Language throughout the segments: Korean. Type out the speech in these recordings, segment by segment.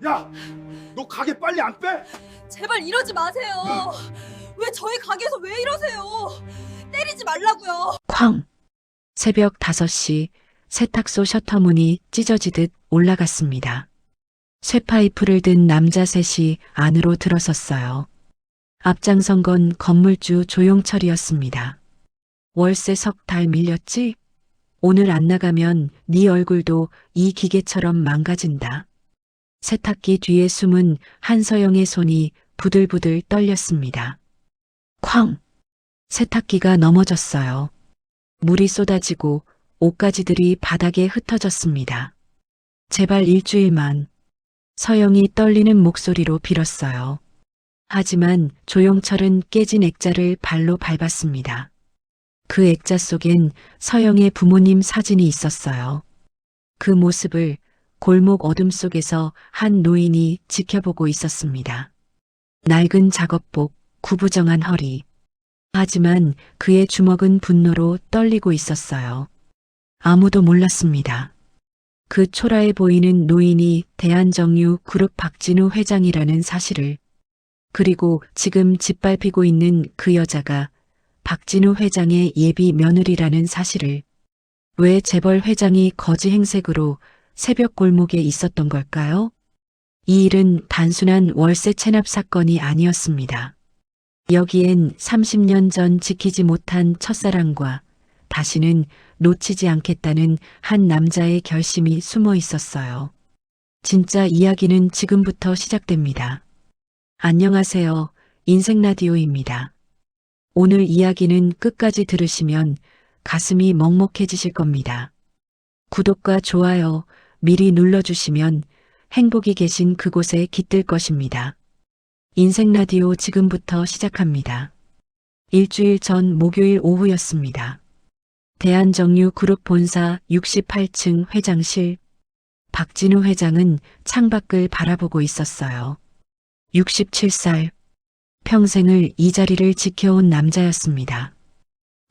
야, 너 가게 빨리 안 빼? 제발 이러지 마세요. 왜 저희 가게에서 왜 이러세요? 때리지 말라고요. 쾅! 새벽 5시 세탁소 셔터문이 찢어지듯 올라갔습니다. 쇠파이프를 든 남자 셋이 안으로 들어섰어요. 앞장선 건 건물주 조용철이었습니다. 월세 석 달 밀렸지? 오늘 안 나가면 네 얼굴도 이 기계처럼 망가진다. 세탁기 뒤에 숨은 한서영의 손이 부들부들 떨렸습니다. 쾅! 세탁기가 넘어졌어요. 물이 쏟아지고 옷가지들이 바닥에 흩어졌습니다. 제발 일주일만. 서영이 떨리는 목소리로 빌었어요. 하지만 조용철은 깨진 액자를 발로 밟았습니다. 그 액자 속엔 서영의 부모님 사진이 있었어요. 그 모습을 골목 어둠 속에서 한 노인이 지켜보고 있었습니다. 낡은 작업복, 구부정한 허리. 하지만 그의 주먹은 분노로 떨리고 있었어요. 아무도 몰랐습니다. 그 초라해 보이는 노인이 대한정유 그룹 박진우 회장이라는 사실을, 그리고 지금 짓밟히고 있는 그 여자가 박진우 회장의 예비 며느리라는 사실을. 왜 재벌 회장이 거지 행색으로 새벽 골목에 있었던 걸까요? 이 일은 단순한 월세 체납 사건이 아니었습니다. 여기엔 30년 전 지키지 못한 첫사랑과 다시는 놓치지 않겠다는 한 남자의 결심이 숨어 있었어요. 진짜 이야기는 지금부터 시작됩니다. 안녕하세요. 인생라디오입니다. 오늘 이야기는 끝까지 들으시면 가슴이 먹먹해지실 겁니다. 구독과 좋아요 미리 눌러주시면 행복이 계신 그곳에 깃들 것입니다. 인생라디오 지금부터 시작합니다. 일주일 전 목요일 오후였습니다. 대한정유 그룹 본사 68층 회장실. 박진우 회장은 창밖을 바라보고 있었어요. 67살. 평생을 이 자리를 지켜온 남자였습니다.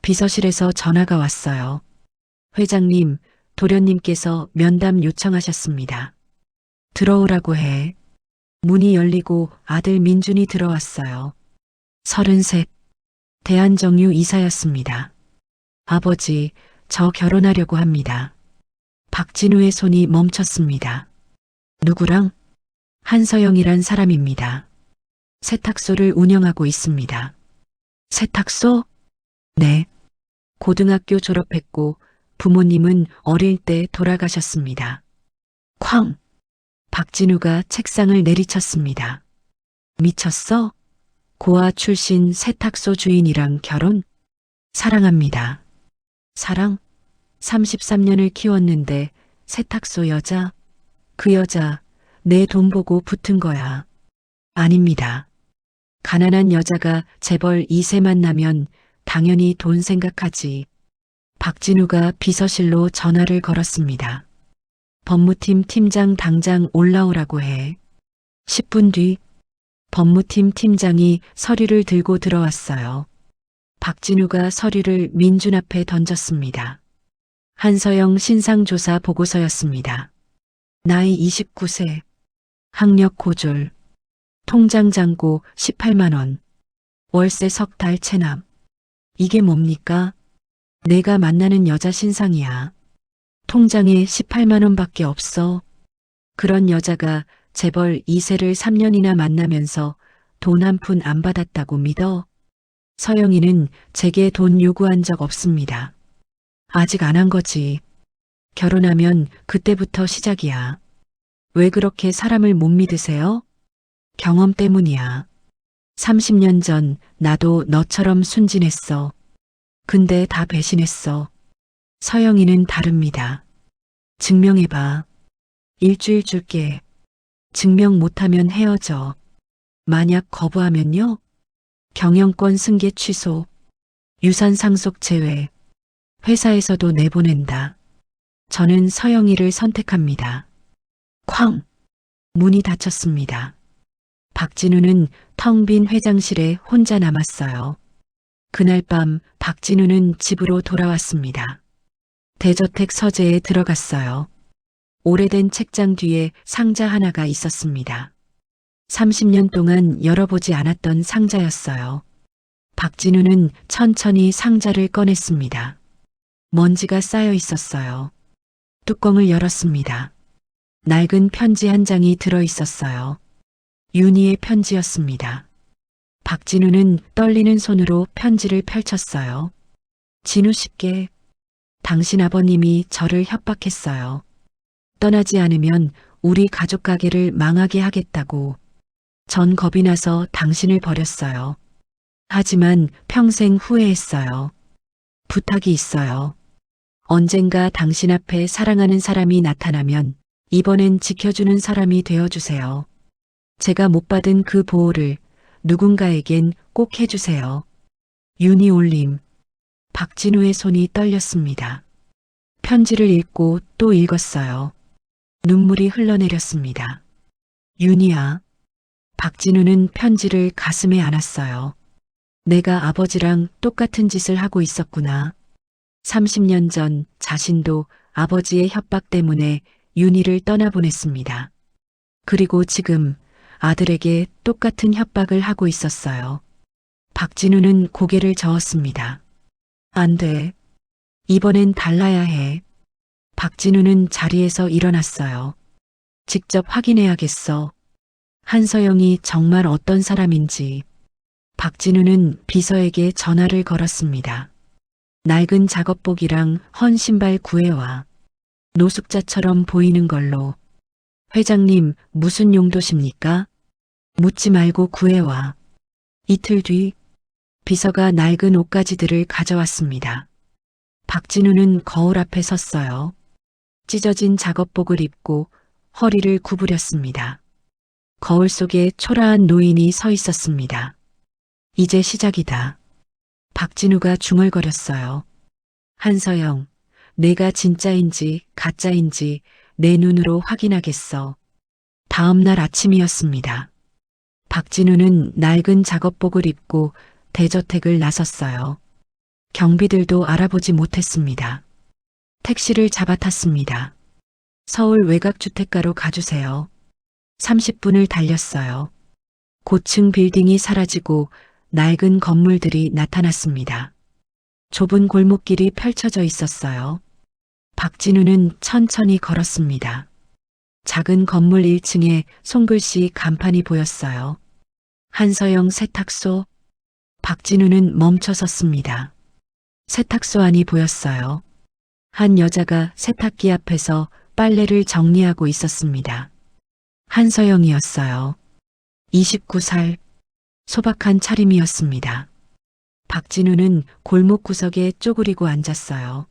비서실에서 전화가 왔어요. 회장님, 도련님께서 면담 요청하셨습니다. 들어오라고 해. 문이 열리고 아들 민준이 들어왔어요. 33. 대한정유 이사였습니다. 아버지, 저 결혼하려고 합니다. 박진우의 손이 멈췄습니다. 누구랑? 한서영이란 사람입니다. 세탁소를 운영하고 있습니다. 세탁소? 네. 고등학교 졸업했고 부모님은 어릴 때 돌아가셨습니다. 쾅! 박진우가 책상을 내리쳤습니다. 미쳤어? 고아 출신 세탁소 주인이랑 결혼? 사랑합니다. 사랑? 33년을 키웠는데 세탁소 여자? 그 여자 내 돈 보고 붙은 거야. 아닙니다. 가난한 여자가 재벌 2세 만나면 당연히 돈 생각하지. 박진우가 비서실로 전화를 걸었습니다. 법무팀 팀장 당장 올라오라고 해. 10분 뒤 법무팀 팀장이 서류를 들고 들어왔어요. 박진우가 서류를 민준 앞에 던졌습니다. 한서영 신상조사 보고서였습니다. 나이 29세. 학력 고졸. 통장 잔고 18만 원. 월세 석 달 체납. 이게 뭡니까? 내가 만나는 여자 신상이야. 통장에 18만 원밖에 없어. 그런 여자가 재벌 2세를 3년이나 만나면서 돈 한 푼 안 받았다고 믿어? 서영이는 제게 돈 요구한 적 없습니다. 아직 안 한 거지. 결혼하면 그때부터 시작이야. 왜 그렇게 사람을 못 믿으세요? 경험 때문이야. 30년 전 나도 너처럼 순진했어. 근데 다 배신했어. 서영이는 다릅니다. 증명해봐. 일주일 줄게. 증명 못하면 헤어져. 만약 거부하면요? 경영권 승계 취소. 유산 상속 제외. 회사에서도 내보낸다. 저는 서영이를 선택합니다. 쾅! 문이 닫혔습니다. 박진우는 텅 빈 회장실에 혼자 남았어요. 그날 밤 박진우는 집으로 돌아왔습니다. 대저택 서재에 들어갔어요. 오래된 책장 뒤에 상자 하나가 있었습니다. 30년 동안 열어보지 않았던 상자였어요. 박진우는 천천히 상자를 꺼냈습니다. 먼지가 쌓여 있었어요. 뚜껑을 열었습니다. 낡은 편지 한 장이 들어 있었어요. 윤희의 편지였습니다. 박진우는 떨리는 손으로 편지를 펼쳤어요. 진우 씨께 당신 아버님이 저를 협박했어요. 떠나지 않으면 우리 가족 가게를 망하게 하겠다고. 전 겁이 나서 당신을 버렸어요. 하지만 평생 후회했어요. 부탁이 있어요. 언젠가 당신 앞에 사랑하는 사람이 나타나면 이번엔 지켜주는 사람이 되어주세요. 제가 못 받은 그 보호를 누군가에겐 꼭 해주세요. 윤희 올림. 박진우의 손이 떨렸습니다. 편지를 읽고 또 읽었어요. 눈물이 흘러내렸습니다. 윤희야. 박진우는 편지를 가슴에 안았어요. 내가 아버지랑 똑같은 짓을 하고 있었구나. 30년 전 자신도 아버지의 협박 때문에 윤희를 떠나보냈습니다. 그리고 지금 아들에게 똑같은 협박을 하고 있었어요. 박진우는 고개를 저었습니다. 안 돼. 이번엔 달라야 해. 박진우는 자리에서 일어났어요. 직접 확인해야겠어. 한서영이 정말 어떤 사람인지. 박진우는 비서에게 전화를 걸었습니다. 낡은 작업복이랑 헌 신발 구해와. 노숙자처럼 보이는 걸로. 회장님, 무슨 용도십니까? 묻지 말고 구해와. 이틀 뒤 비서가 낡은 옷가지들을 가져왔습니다. 박진우는 거울 앞에 섰어요. 찢어진 작업복을 입고 허리를 구부렸습니다. 거울 속에 초라한 노인이 서 있었습니다. 이제 시작이다. 박진우가 중얼거렸어요. 한서영, 내가 진짜인지 가짜인지 내 눈으로 확인하겠어. 다음 날 아침이었습니다. 박진우는 낡은 작업복을 입고 대저택을 나섰어요. 경비들도 알아보지 못했습니다. 택시를 잡아탔습니다. 서울 외곽주택가로 가주세요. 30분을 달렸어요. 고층 빌딩이 사라지고 낡은 건물들이 나타났습니다. 좁은 골목길이 펼쳐져 있었어요. 박진우는 천천히 걸었습니다. 작은 건물 1층에 손글씨 간판이 보였어요. 한서영 세탁소. 박진우는 멈춰 섰습니다. 세탁소 안이 보였어요. 한 여자가 세탁기 앞에서 빨래를 정리하고 있었습니다. 한서영이었어요. 29살. 소박한 차림이었습니다. 박진우는 골목 구석에 쪼그리고 앉았어요.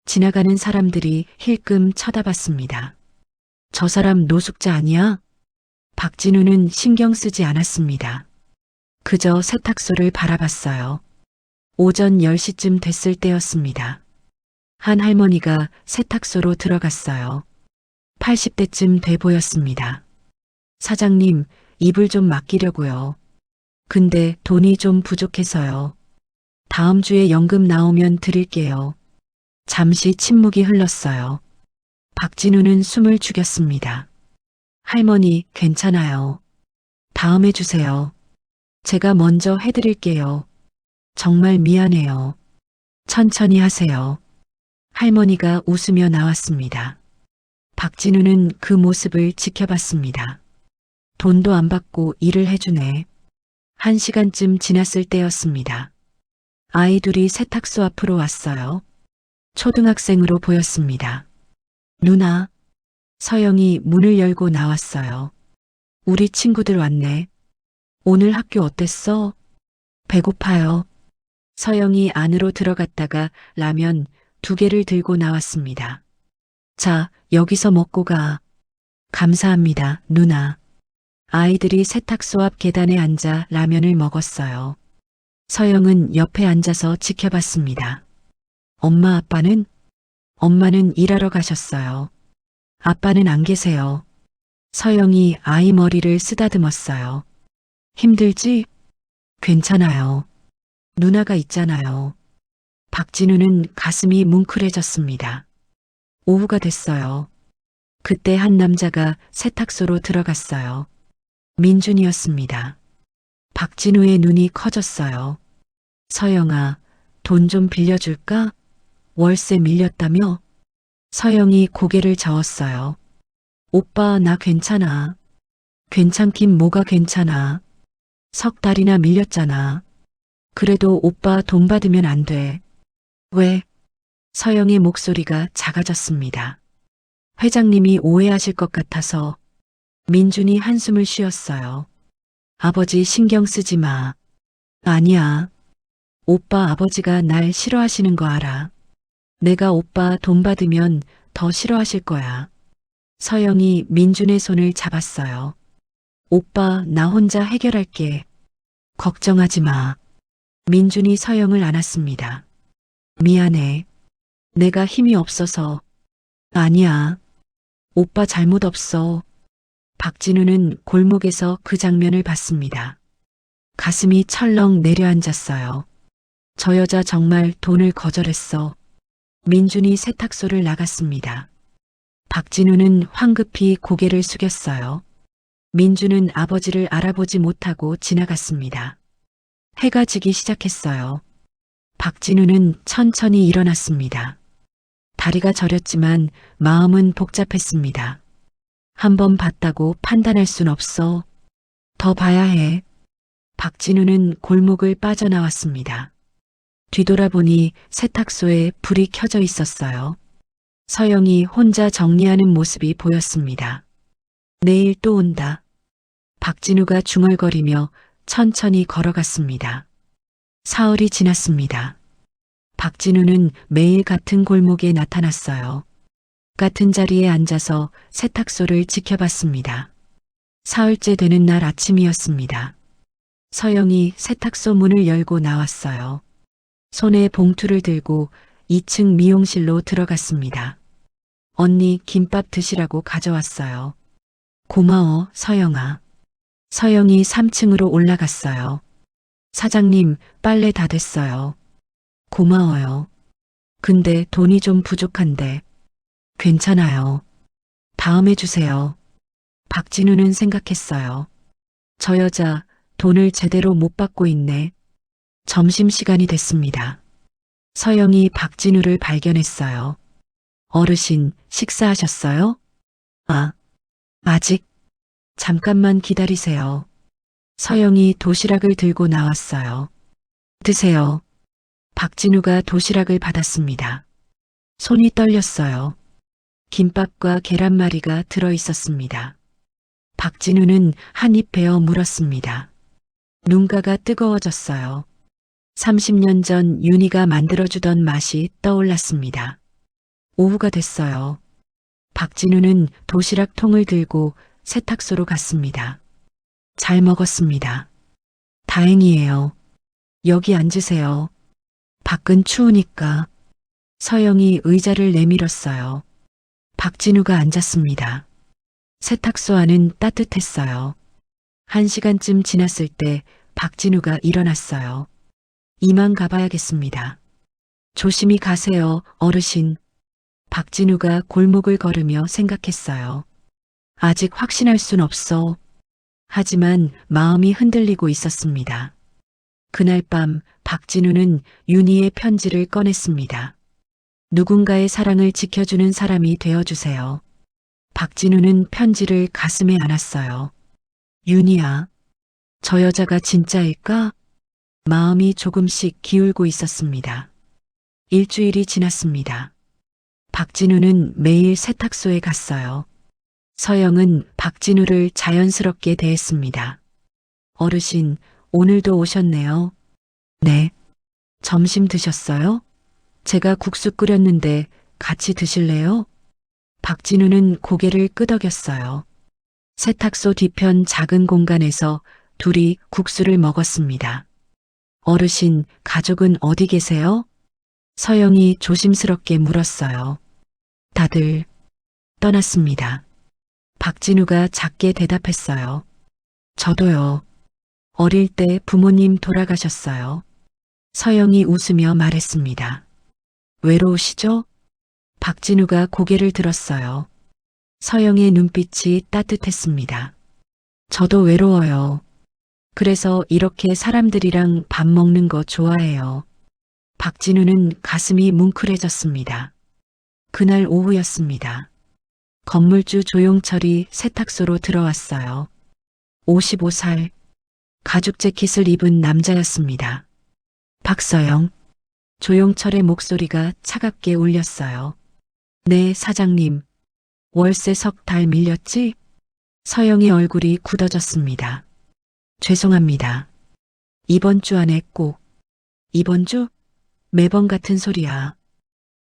지나가는 사람들이 힐끔 쳐다봤습니다. 저 사람 노숙자 아니야? 박진우는 신경 쓰지 않았습니다. 그저 세탁소를 바라봤어요. 오전 10시쯤 됐을 때였습니다. 한 할머니가 세탁소로 들어갔어요. 80대쯤 돼 보였습니다. 사장님, 이불 좀 맡기려고요. 근데 돈이 좀 부족해서요. 다음 주에 연금 나오면 드릴게요. 잠시 침묵이 흘렀어요. 박진우는 숨을 죽였습니다. 할머니, 괜찮아요. 다음에 주세요. 제가 먼저 해드릴게요. 정말 미안해요. 천천히 하세요. 할머니가 웃으며 나왔습니다. 박진우는 그 모습을 지켜봤습니다. 돈도 안 받고 일을 해주네. 1시간쯤 지났을 때였습니다. 아이 둘이 세탁소 앞으로 왔어요. 초등학생으로 보였습니다. 누나. 서영이 문을 열고 나왔어요. 우리 친구들 왔네. 오늘 학교 어땠어? 배고파요. 서영이 안으로 들어갔다가 라면 2개를 들고 나왔습니다. 자, 여기서 먹고 가. 감사합니다, 누나. 아이들이 세탁소 앞 계단에 앉아 라면을 먹었어요. 서영은 옆에 앉아서 지켜봤습니다. 엄마 아빠는? 엄마는 일하러 가셨어요. 아빠는 안 계세요. 서영이 아이 머리를 쓰다듬었어요. 힘들지? 괜찮아요. 누나가 있잖아요. 박진우는 가슴이 뭉클해졌습니다. 오후가 됐어요. 그때 한 남자가 세탁소로 들어갔어요. 민준이었습니다. 박진우의 눈이 커졌어요. 서영아, 돈 좀 빌려줄까? 월세 밀렸다며? 서영이 고개를 저었어요. 오빠, 나 괜찮아. 괜찮긴 뭐가 괜찮아. 석 달이나 밀렸잖아. 그래도 오빠 돈 받으면 안 돼. 왜? 서영의 목소리가 작아졌습니다. 회장님이 오해하실 것 같아서. 민준이 한숨을 쉬었어요. 아버지 신경 쓰지 마. 아니야. 오빠 아버지가 날 싫어하시는 거 알아. 내가 오빠 돈 받으면 더 싫어하실 거야. 서영이 민준의 손을 잡았어요. 오빠, 나 혼자 해결할게. 걱정하지 마. 민준이 서영을 안았습니다. 미안해. 내가 힘이 없어서. 아니야. 오빠 잘못 없어. 박진우는 골목에서 그 장면을 봤습니다. 가슴이 철렁 내려앉았어요. 저 여자 정말 돈을 거절했어. 민준이 세탁소를 나갔습니다. 박진우는 황급히 고개를 숙였어요. 민준은 아버지를 알아보지 못하고 지나갔습니다. 해가 지기 시작했어요. 박진우는 천천히 일어났습니다. 다리가 저렸지만 마음은 복잡했습니다. 한 번 봤다고 판단할 순 없어. 더 봐야 해. 박진우는 골목을 빠져나왔습니다. 뒤돌아보니 세탁소에 불이 켜져 있었어요. 서영이 혼자 정리하는 모습이 보였습니다. 내일 또 온다. 박진우가 중얼거리며 천천히 걸어갔습니다. 사흘이 지났습니다. 박진우는 매일 같은 골목에 나타났어요. 같은 자리에 앉아서 세탁소를 지켜봤습니다. 사흘째 되는 날 아침이었습니다. 서영이 세탁소 문을 열고 나왔어요. 손에 봉투를 들고 2층 미용실로 들어갔습니다. 언니, 김밥 드시라고 가져왔어요. 고마워, 서영아. 서영이 3층으로 올라갔어요. 사장님, 빨래 다 됐어요. 고마워요. 근데 돈이 좀 부족한데. 괜찮아요. 다음에 주세요. 박진우는 생각했어요. 저 여자 돈을 제대로 못 받고 있네. 점심시간이 됐습니다. 서영이 박진우를 발견했어요. 어르신, 식사하셨어요? 아, 아직? 잠깐만 기다리세요. 서영이 도시락을 들고 나왔어요. 드세요. 박진우가 도시락을 받았습니다. 손이 떨렸어요. 김밥과 계란말이가 들어 있었습니다. 박진우는 한 입 베어 물었습니다. 눈가가 뜨거워졌어요. 30년 전 윤희가 만들어주던 맛이 떠올랐습니다. 오후가 됐어요. 박진우는 도시락 통을 들고 세탁소로 갔습니다. 잘 먹었습니다. 다행이에요. 여기 앉으세요. 밖은 추우니까. 서영이 의자를 내밀었어요. 박진우가 앉았습니다. 세탁소 안은 따뜻했어요. 1시간쯤 지났을 때 박진우가 일어났어요. 이만 가봐야겠습니다. 조심히 가세요, 어르신. 박진우가 골목을 걸으며 생각했어요. 아직 확신할 순 없어. 하지만 마음이 흔들리고 있었습니다. 그날 밤 박진우는 윤희의 편지를 꺼냈습니다. 누군가의 사랑을 지켜주는 사람이 되어주세요. 박진우는 편지를 가슴에 안았어요. 윤희야, 저 여자가 진짜일까? 마음이 조금씩 기울고 있었습니다. 일주일이 지났습니다. 박진우는 매일 세탁소에 갔어요. 서영은 박진우를 자연스럽게 대했습니다. 어르신, 오늘도 오셨네요. 네. 점심 드셨어요? 제가 국수 끓였는데 같이 드실래요? 박진우는 고개를 끄덕였어요. 세탁소 뒤편 작은 공간에서 둘이 국수를 먹었습니다. 어르신, 가족은 어디 계세요? 서영이 조심스럽게 물었어요. 다들 떠났습니다. 박진우가 작게 대답했어요. 저도요. 어릴 때 부모님 돌아가셨어요. 서영이 웃으며 말했습니다. 외로우시죠? 박진우가 고개를 들었어요. 서영의 눈빛이 따뜻했습니다. 저도 외로워요. 그래서 이렇게 사람들이랑 밥 먹는 거 좋아해요. 박진우는 가슴이 뭉클해졌습니다. 그날 오후였습니다. 건물주 조용철이 세탁소로 들어왔어요. 55살, 가죽 재킷을 입은 남자였습니다. 박서영, 조용철의 목소리가 차갑게 울렸어요. 네, 사장님. 월세 석 달 밀렸지? 서영의 얼굴이 굳어졌습니다. 죄송합니다. 이번 주 안에 꼭. 이번 주? 매번 같은 소리야.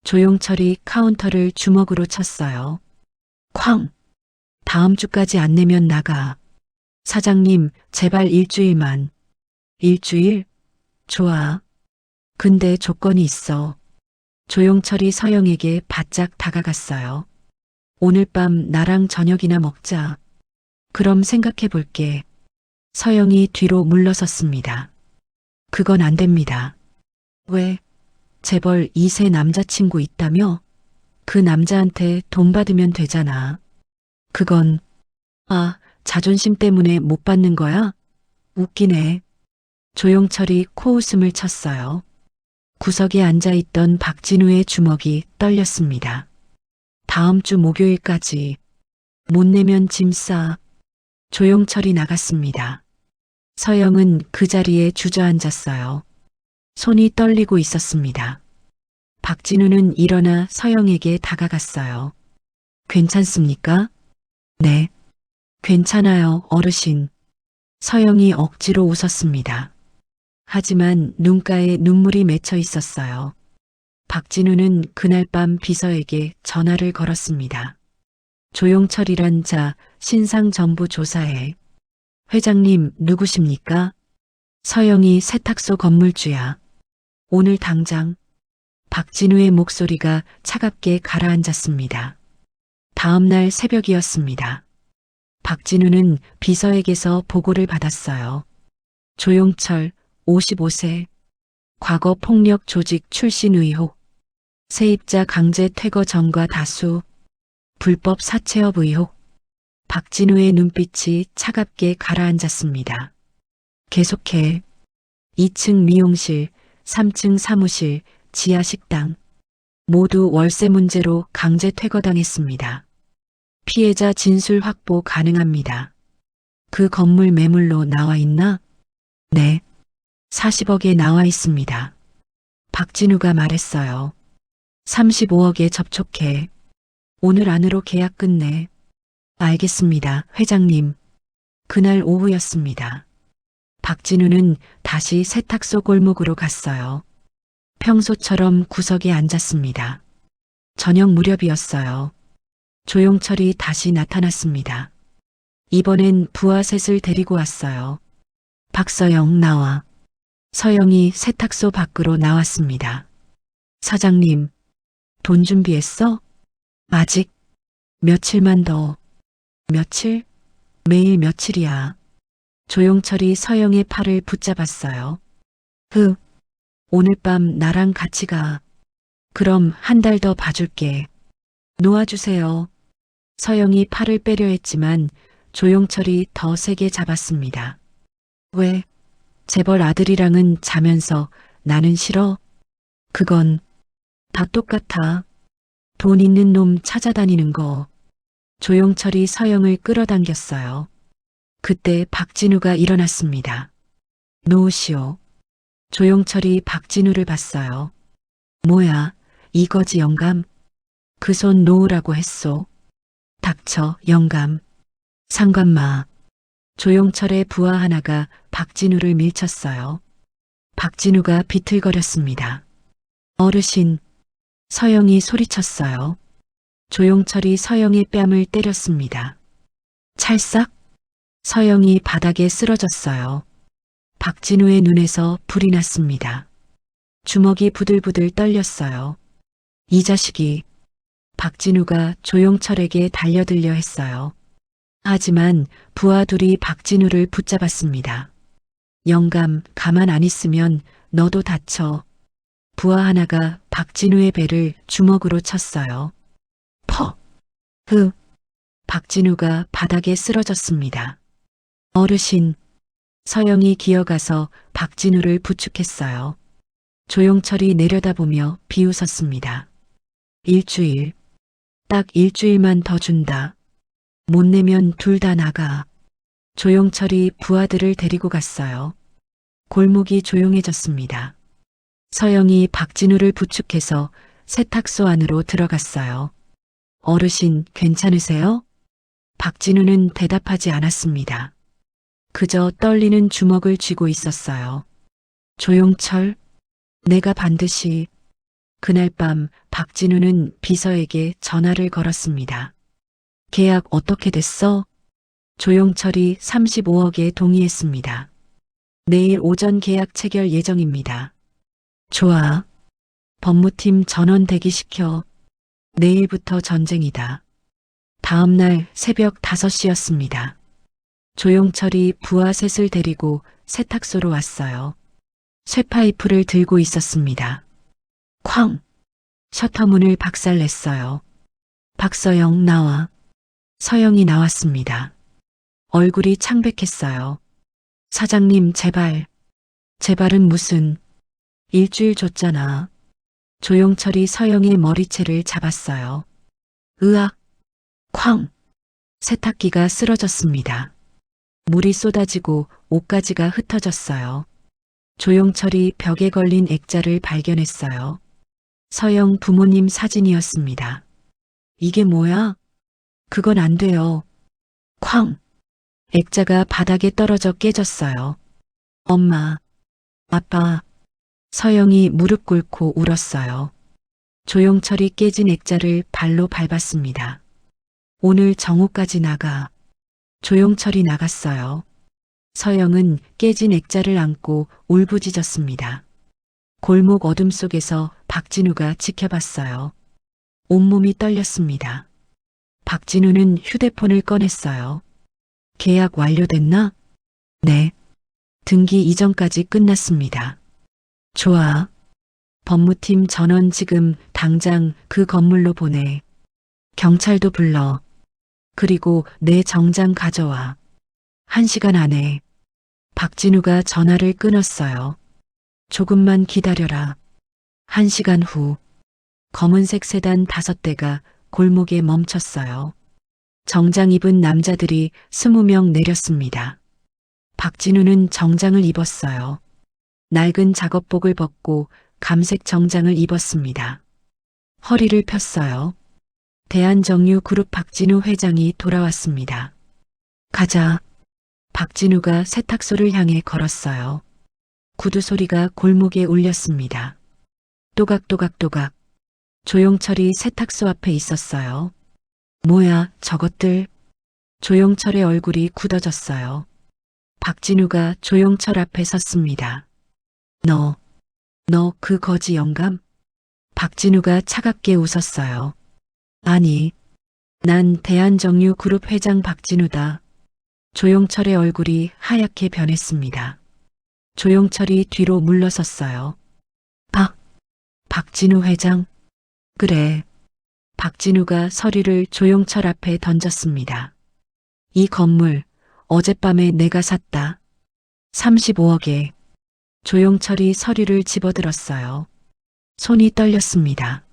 조용철이 카운터를 주먹으로 쳤어요. 쾅! 다음 주까지 안 내면 나가. 사장님, 제발 일주일만. 일주일? 좋아. 근데 조건이 있어. 조용철이 서영에게 바짝 다가갔어요. 오늘 밤 나랑 저녁이나 먹자. 그럼 생각해 볼게. 서영이 뒤로 물러섰습니다. 그건 안 됩니다. 왜? 재벌 2세 남자친구 있다며? 그 남자한테 돈 받으면 되잖아. 그건, 자존심 때문에 못 받는 거야? 웃기네. 조용철이 코웃음을 쳤어요. 구석에 앉아있던 박진우의 주먹이 떨렸습니다. 다음 주 목요일까지 못 내면 짐 싸. 조용철이 나갔습니다. 서영은 그 자리에 주저앉았어요. 손이 떨리고 있었습니다. 박진우는 일어나 서영에게 다가갔어요. 괜찮습니까? 네. 괜찮아요, 어르신. 서영이 억지로 웃었습니다. 하지만 눈가에 눈물이 맺혀 있었어요. 박진우는 그날 밤 비서에게 전화를 걸었습니다. 조용철이란 자 신상정보조사에. 회장님 누구십니까? 서영이 세탁소 건물주야. 오늘 당장. 박진우의 목소리가 차갑게 가라앉았습니다. 다음 날 새벽이었습니다. 박진우는 비서에게서 보고를 받았어요. 조용철 55세. 과거 폭력 조직 출신 의혹. 세입자 강제 퇴거 전과 다수. 불법 사채업 의혹. 박진우의 눈빛이 차갑게 가라앉았습니다. 계속해. 2층 미용실, 3층 사무실, 지하 식당. 모두 월세 문제로 강제 퇴거당했습니다. 피해자 진술 확보 가능합니다. 그 건물 매물로 나와 있나? 네. 40억에 나와 있습니다. 박진우가 말했어요. 35억에 접촉해. 오늘 안으로 계약 끝내. 알겠습니다, 회장님. 그날 오후였습니다. 박진우는 다시 세탁소 골목으로 갔어요. 평소처럼 구석에 앉았습니다. 저녁 무렵이었어요. 조용철이 다시 나타났습니다. 이번엔 부하 셋을 데리고 왔어요. 박서영 나와. 서영이 세탁소 밖으로 나왔습니다. 사장님, 돈 준비했어? 아직. 며칠만 더. 며칠? 매일 며칠이야. 조용철이 서영의 팔을 붙잡았어요. 오늘 밤 나랑 같이 가. 그럼 한 달 더 봐줄게. 놓아주세요. 서영이 팔을 빼려 했지만 조용철이 더 세게 잡았습니다. 왜? 재벌 아들이랑은 자면서 나는 싫어? 그건 다 똑같아. 돈 있는 놈 찾아다니는 거. 조용철이 서영을 끌어당겼어요. 그때 박진우가 일어났습니다. 놓으시오. 조용철이 박진우를 봤어요. 뭐야, 이거지 영감? 그 손 놓으라고 했소. 닥쳐, 영감. 상관마. 조용철의 부하 하나가 박진우를 밀쳤어요. 박진우가 비틀거렸습니다. 어르신. 서영이 소리쳤어요. 조용철이 서영의 뺨을 때렸습니다. 찰싹. 서영이 바닥에 쓰러졌어요. 박진우의 눈에서 불이 났습니다. 주먹이 부들부들 떨렸어요. 이 자식이. 박진우가 조용철에게 달려들려 했어요. 하지만 부하 둘이 박진우를 붙잡았습니다. 영감, 가만 안 있으면 너도 다쳐. 부하 하나가 박진우의 배를 주먹으로 쳤어요. 퍽! 박진우가 바닥에 쓰러졌습니다. 어르신, 서영이 기어가서 박진우를 부축했어요. 조용철이 내려다보며 비웃었습니다. 일주일, 딱 일주일만 더 준다. 못 내면 둘 다 나가. 조용철이 부하들을 데리고 갔어요. 골목이 조용해졌습니다. 서영이 박진우를 부축해서 세탁소 안으로 들어갔어요. 어르신, 괜찮으세요? 박진우는 대답하지 않았습니다. 그저 떨리는 주먹을 쥐고 있었어요. 조용철, 내가 반드시. 그날 밤 박진우는 비서에게 전화를 걸었습니다. 계약 어떻게 됐어? 조용철이 35억에 동의했습니다. 내일 오전 계약 체결 예정입니다. 좋아. 법무팀 전원 대기시켜. 내일부터 전쟁이다. 다음 날 새벽 5시였습니다. 조용철이 부하 셋을 데리고 세탁소로 왔어요. 쇠파이프를 들고 있었습니다. 쾅! 셔터문을 박살냈어요. 박서영 나와. 서영이 나왔습니다. 얼굴이 창백했어요. 사장님 제발. 제발은 무슨. 일주일 줬잖아. 조용철이 서영의 머리채를 잡았어요. 으악! 쾅! 세탁기가 쓰러졌습니다. 물이 쏟아지고 옷가지가 흩어졌어요. 조용철이 벽에 걸린 액자를 발견했어요. 서영 부모님 사진이었습니다. 이게 뭐야? 그건 안 돼요. 쾅! 액자가 바닥에 떨어져 깨졌어요. 엄마, 아빠. 서영이 무릎 꿇고 울었어요. 조용철이 깨진 액자를 발로 밟았습니다. 오늘 정오까지 나가. 조용철이 나갔어요. 서영은 깨진 액자를 안고 울부짖었습니다. 골목 어둠 속에서 박진우가 지켜봤어요. 온몸이 떨렸습니다. 박진우는 휴대폰을 꺼냈어요. 계약 완료됐나? 네. 등기 이전까지 끝났습니다. 좋아. 법무팀 전원 지금 당장 그 건물로 보내. 경찰도 불러. 그리고 내 정장 가져와. 1시간 안에. 박진우가 전화를 끊었어요. 조금만 기다려라. 1시간 후. 검은색 세단 5대가 골목에 멈췄어요. 정장 입은 남자들이 20명 내렸습니다. 박진우는 정장을 입었어요. 낡은 작업복을 벗고 감색 정장을 입었습니다. 허리를 폈어요. 대한정유그룹 박진우 회장이 돌아왔습니다. 가자. 박진우가 세탁소를 향해 걸었어요. 구두 소리가 골목에 울렸습니다. 또각또각또각. 조용철이 세탁소 앞에 있었어요. 뭐야, 저것들. 조용철의 얼굴이 굳어졌어요. 박진우가 조용철 앞에 섰습니다. 너 그 거지 영감? 박진우가 차갑게 웃었어요. 아니, 난 대한정유그룹 회장 박진우다. 조용철의 얼굴이 하얗게 변했습니다. 조용철이 뒤로 물러섰어요. 박진우 회장? 그래. 박진우가 서류를 조용철 앞에 던졌습니다. 이 건물 어젯밤에 내가 샀다. 35억에. 조용철이 서류를 집어들었어요. 손이 떨렸습니다.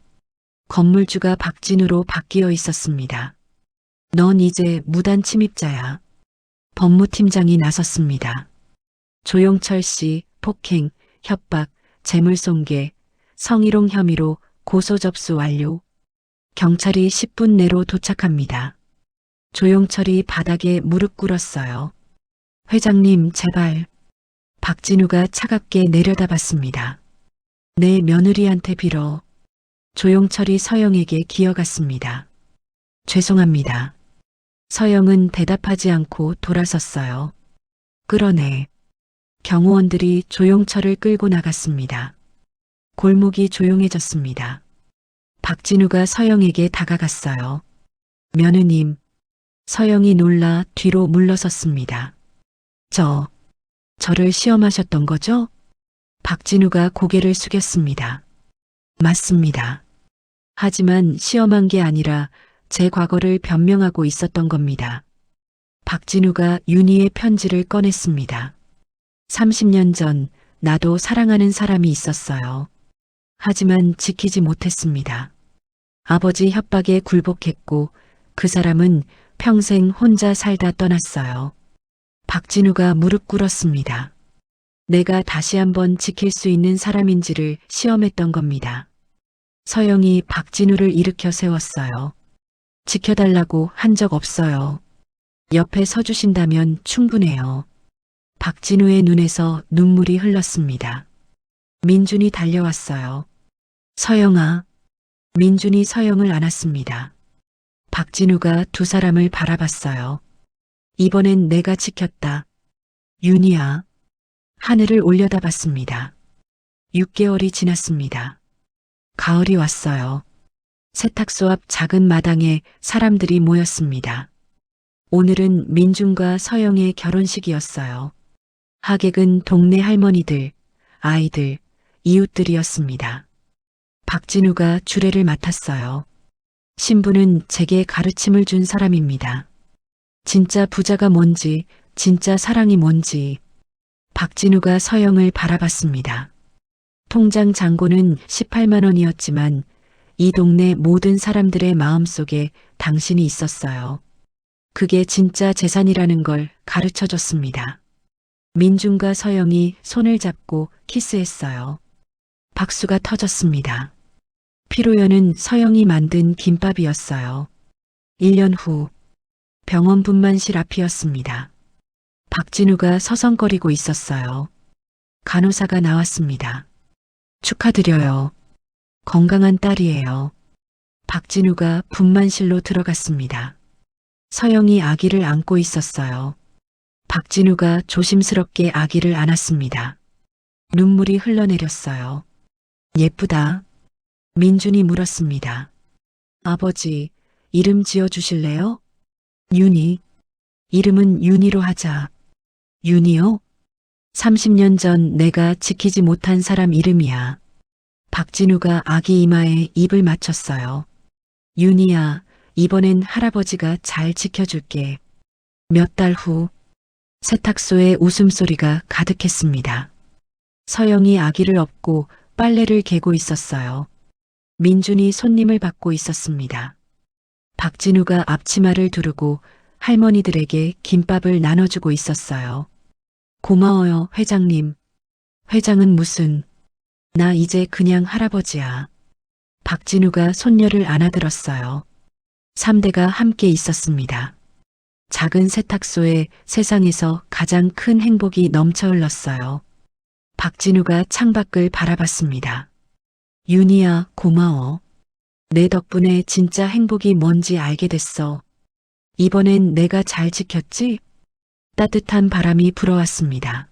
건물주가 박진우로 바뀌어 있었습니다. 넌 이제 무단 침입자야. 법무팀장이 나섰습니다. 조용철 씨 폭행, 협박, 재물손괴, 성희롱 혐의로 고소 접수 완료. 경찰이 10분 내로 도착합니다. 조용철이 바닥에 무릎 꿇었어요. 회장님 제발. 박진우가 차갑게 내려다봤습니다. 내 며느리한테 빌어. 조용철이 서영에게 기어갔습니다. 죄송합니다. 서영은 대답하지 않고 돌아섰어요. 끌어내. 경호원들이 조용철을 끌고 나갔습니다. 골목이 조용해졌습니다. 박진우가 서영에게 다가갔어요. 며느님. 서영이 놀라 뒤로 물러섰습니다. 저를 시험하셨던 거죠? 박진우가 고개를 숙였습니다. 맞습니다. 하지만 시험한 게 아니라 제 과거를 변명하고 있었던 겁니다. 박진우가 윤희의 편지를 꺼냈습니다. 30년 전 나도 사랑하는 사람이 있었어요. 하지만 지키지 못했습니다. 아버지 협박에 굴복했고 그 사람은 평생 혼자 살다 떠났어요. 박진우가 무릎 꿇었습니다. 내가 다시 한번 지킬 수 있는 사람인지를 시험했던 겁니다. 서영이 박진우를 일으켜 세웠어요. 지켜달라고 한 적 없어요. 옆에 서주신다면 충분해요. 박진우의 눈에서 눈물이 흘렀습니다. 민준이 달려왔어요. 서영아. 민준이 서영을 안았습니다. 박진우가 두 사람을 바라봤어요. 이번엔 내가 지켰다. 윤희야. 하늘을 올려다봤습니다. 6개월이 지났습니다. 가을이 왔어요. 세탁소 앞 작은 마당에 사람들이 모였습니다. 오늘은 민준과 서영의 결혼식이었어요. 하객은 동네 할머니들, 아이들, 이웃들이었습니다. 박진우가 주례를 맡았어요. 신부는 제게 가르침을 준 사람입니다. 진짜 부자가 뭔지, 진짜 사랑이 뭔지. 박진우가 서영을 바라봤습니다. 통장 잔고는 18만 원이었지만 이 동네 모든 사람들의 마음속에 당신이 있었어요. 그게 진짜 재산이라는 걸 가르쳐 줬습니다. 민준과 서영이 손을 잡고 키스했어요. 박수가 터졌습니다. 피로연은 서영이 만든 김밥이었어요. 1년 후 병원 분만실 앞이었습니다. 박진우가 서성거리고 있었어요. 간호사가 나왔습니다. 축하드려요. 건강한 딸이에요. 박진우가 분만실로 들어갔습니다. 서영이 아기를 안고 있었어요. 박진우가 조심스럽게 아기를 안았습니다. 눈물이 흘러내렸어요. 예쁘다. 민준이 물었습니다. 아버지, 이름 지어주실래요? 윤희. 이름은 윤희로 하자. 윤희요? 30년 전 내가 지키지 못한 사람 이름이야. 박진우가 아기 이마에 입을 맞췄어요. 윤희야, 이번엔 할아버지가 잘 지켜줄게. 몇 달 후, 세탁소에 웃음소리가 가득했습니다. 서영이 아기를 업고 빨래를 개고 있었어요. 민준이 손님을 받고 있었습니다. 박진우가 앞치마를 두르고 할머니들에게 김밥을 나눠주고 있었어요. 고마워요, 회장님. 회장은 무슨, 나 이제 그냥 할아버지야. 박진우가 손녀를 안아들었어요. 3대가 함께 있었습니다. 작은 세탁소에 세상에서 가장 큰 행복이 넘쳐 흘렀어요. 박진우가 창밖을 바라봤습니다. 윤희야, 고마워. 내 덕분에 진짜 행복이 뭔지 알게 됐어. 이번엔 내가 잘 지켰지? 따뜻한 바람이 불어왔습니다.